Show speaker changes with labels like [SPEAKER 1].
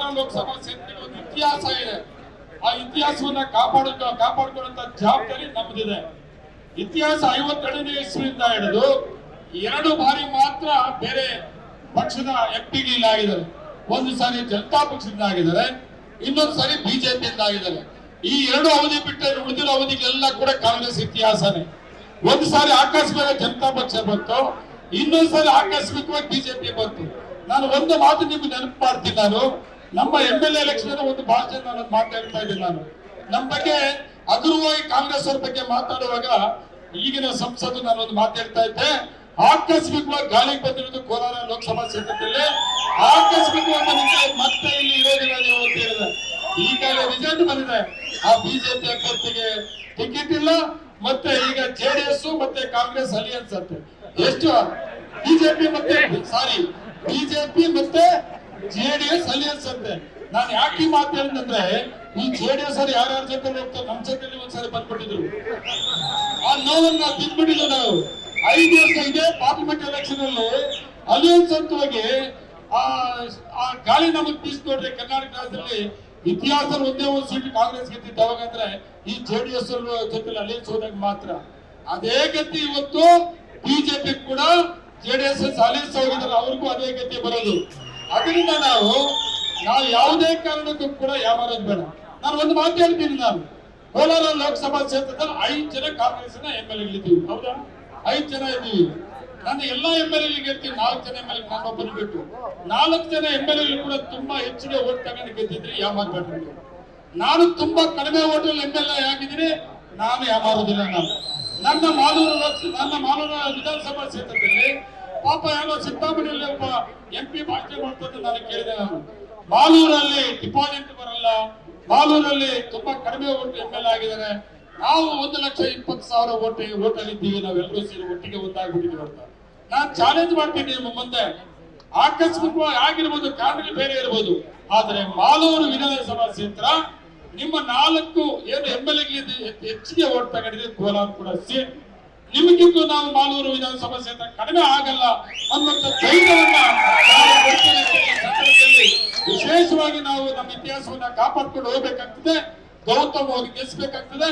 [SPEAKER 1] ಲೋಕಸಭಾ ಕ್ಷೇತ್ರಕ್ಕೆ ಒಂದು ಇತಿಹಾಸ ಇದೆ. ಆ ಇತಿಹಾಸವನ್ನ ಕಾಪಾಡಿಕೊಳ್ಳುವಂತ ಜವಾಬ್ದಾರಿ ನಮ್ದಿದೆ. ಇತಿಹಾಸ 52ನೇ ಇಸ್ವಿಯಿಂದ ಹಿಡಿದು 2 ಬಾರಿ ಮಾತ್ರ ಬೇರೆ ಪಕ್ಷದ ಎಂಪಿಗಳಿಂದ ಆಗಿದ್ದಾರೆ. ಒಂದು ಸಾರಿ ಜನತಾ ಪಕ್ಷದಿಂದ ಆಗಿದ್ದಾರೆ, ಇನ್ನೊಂದು ಸಾರಿ ಬಿಜೆಪಿಯಿಂದ ಆಗಿದ್ದಾರೆ. ಈ 2 ಅವಧಿ ಬಿಟ್ಟರೆ ಉಳಿದಿರೋ ಅವಧಿಗೆಲ್ಲ ಕೂಡ ಕಾಂಗ್ರೆಸ್ ಇತಿಹಾಸನೇ. ಒಂದು ಸಾರಿ ಆಕಸ್ಮಿಕ ಜನತಾ ಪಕ್ಷ ಬಂತು, ಇನ್ನೊಂದು ಸಾರಿ ಆಕಸ್ಮಿಕವಾಗಿ ಬಿಜೆಪಿ ಬಂತು. ನಾನು ಒಂದು ಮಾತು ನಿಮ್ಗೆ ನೆನಪು ಮಾಡ್ತೀನಿ. ನಾನು ನಮ್ಮ MLA ಎಲೆಕ್ಷನ್ ಒಂದು ಬಹಳ ಜನ ನಾನು ಮಾತಾಡ್ತಾ ಇದ್ದೀನಿ. ನಾನು ನಮ್ಮ ಬಗ್ಗೆ ಹಗುರವಾಗಿ ಕಾಂಗ್ರೆಸ್ ಅವ್ರ ಬಗ್ಗೆ ಮಾತಾಡುವಾಗ ಈಗಿನ ಸಂಸತ್ತು ನಾನು ಒಂದು ಮಾತಾಡ್ತಾ ಇದ್ದೆ. ಆಕಸ್ಮಿಕವಾಗಿ ಗಾಳಿಗೆ ಬಂದಿರೋದು ಕೋಲಾರ ಲೋಕಸಭಾ ಕ್ಷೇತ್ರದಲ್ಲಿ ಆಕಸ್ಮಿಕವಾಗಿ ಮತ್ತೆ ಇಲ್ಲಿ ಇರೋದಿಲ್ಲ ನೀವು ಅಂತ ಹೇಳಿದೆ. ಈಗಾಗಲೇ ರಿಸಲ್ಟ್ ಬಂದಿದೆ. ಆ ಬಿಜೆಪಿ ಅಭ್ಯರ್ಥಿಗೆ ಟಿಕೆಟ್ ಇಲ್ಲ, ಮತ್ತೆ ಈಗ JDS ಮತ್ತೆ ಕಾಂಗ್ರೆಸ್ ಅಲಿಯನ್ಸ್ ಅಂತೆ. ಎಷ್ಟು ಬಿಜೆಪಿ ಮತ್ತೆ JDS ಅಲಿಯನ್ಸ್ ಅಂತೆ. ನಾನು ಯಾಕೆ ಮಾತು ಹೇಳಿದ್ರೆ, ಈ JDS ಅವ್ರು ಯಾರ್ಯಾರ ಜೊತೆ ಹೋಗ್ತಾರೆ, ನಮ್ಮ ಜೊತೆಲಿ ಒಂದ್ಸರಿ ಬಂದ್ಬಿಟ್ಟಿದ್ರು. ಆ ನೋವನ್ನ ತಿಂದ್ಬಿಟ್ಟಿದ್ವಿ ನಾವು. 5 ವರ್ಷ ಇದೆ ಪಾರ್ಲಿಮೆಂಟ್ ಎಲೆಕ್ಷನ್ ಅಲ್ಲಿ ಅಲಿಯನ್ಸ್ ಅಂತ ಹೋಗಿ ಆ ಗಾಳಿ ನಮಗ್ ಬೀಸ್ ನೋಡ್ರಿ. ಕರ್ನಾಟಕ ರಾಜ್ಯದಲ್ಲಿ ಇತಿಹಾಸದಲ್ಲಿ ಒಂದೇ ಒಂದು ಸೀಟ್ ಕಾಂಗ್ರೆಸ್ ಗೆದ್ದಿದ್ದು ಯಾವಾಗಂದ್ರೆ ಈ JDS ಜೊತೆ ಅಲಿಯನ್ಸ್ ಹೋದಾಗ ಮಾತ್ರ. ಅದೇ ಗತಿ ಇವತ್ತು ಬಿಜೆಪಿ ಕೂಡ JDS ಅಲಿಯನ್ಸ್ ಹೋಗಿದ್ರೆ ಅವ್ರಿಗೂ ಅದೇ ಗತಿ ಬರೋದು. ಅದರಿಂದ ನಾವು ಯಾವುದೇ ಕಾರಣಕ್ಕೂ ಕೂಡ ಯಾವಾರೋದು ಬೇಡ. ನಾನು ಒಂದು ಮಾತು ಹೇಳ್ತೀನಿ. ನಾನು ಕೋಲಾರ ಲೋಕಸಭಾ ಕ್ಷೇತ್ರದಲ್ಲಿ 5 ಜನ ಕಾಂಗ್ರೆಸ್ನ MLA ಇದ್ದೀವಿ. ಹೌದಾ? 5 ಜನ ಇದ್ದೀವಿ. ನಾನು ಎಲ್ಲಾ MLA ಗೆಲ್ತೀನಿ. 4 ಜನ MLA ನಾನೊಬ್ಬರು ಬಿಟ್ಟು 4 ಜನ MLA ಕೂಡ ತುಂಬಾ ಹೆಚ್ಚಿಗೆ ಓಟ್ ತಗೊಂಡು ಗೆದ್ದಿದ್ರಿ. ಯಾಮಾರ್ಬೇಡ್ರಿ. ನಾನು ತುಂಬಾ ಕಡಿಮೆ ಓಟಲ್ಲಿ MLA ಆಗಿದ್ದೀನಿ. ನಾನು ಯಾಮಾರೋದಿಲ್ಲ. ನನ್ನ ಮಾಲೂರು ವಿಧಾನಸಭಾ ಕ್ಷೇತ್ರದಲ್ಲಿ ಪಾಪ ಏನೋ ಸಿದ್ದಾಮಣಿಯಲ್ಲಿ ಒಬ್ಬ MP ಭಾಷಣ ಮಾಡ್ತದ್ದು ನಾನು ಕೇಳಿದೆ. ನಾನು ಮಾಲೂರಲ್ಲಿ ಡಿಪಾಸಿಟ್ ಬರಲ್ಲ, ಮಾಲೂರಲ್ಲಿ ತುಂಬಾ ಕಡಿಮೆ ಓಟ್ MLA ಆಗಿದ್ದಾರೆ. ನಾವು 1,20,000 ಓಟಲ್ಲಿದ್ದೀವಿ. ನಾವೆಲ್ಲರೂ ಸೇರಿ ಒಟ್ಟಿಗೆ ಒಂದಾಗ್ಬಿಟ್ಟಿದ್ದೀವಿ ಅಂತ ನಾನು ಚಾಲೆಂಜ್ ಮಾಡ್ತೀನಿ ನಿಮ್ಮ ಮುಂದೆ. ಆಕಸ್ಮಿಕವಾಗಿ ಆಗಿರ್ಬೋದು, ಕಾರಣಗಳು ಬೇರೆ ಇರ್ಬೋದು, ಆದ್ರೆ ಮಾಲೂರು ವಿಧಾನಸಭಾ ಕ್ಷೇತ್ರ ನಿಮ್ಮ 4 ಏನು MLA ಹೆಚ್ಚಿಗೆ ಓಟ್ ತಗೊಂಡಿದೆ. ಕೋಲಾರ ಕೂಡ ಸೇಮ್. ನಿಮಗಿಂತೂ ನಾವು ಮಾಲೂರು ವಿಧಾನಸಭಾ ಕ್ಷೇತ್ರ ಕಡಿಮೆ ಆಗಲ್ಲ ಅನ್ನುವಂಥ ಧೈರ್ಯವನ್ನ ವಿಶೇಷವಾಗಿ ನಾವು ನಮ್ಮ ಇತಿಹಾಸವನ್ನ ಕಾಪಾಡ್ಕೊಂಡು ಹೋಗ್ಬೇಕಾಗ್ತದೆ. ಗೌತಮ್ ಹೋಗಿ ಗೆಲ್ಸ್ಬೇಕಾಗ್ತದೆ.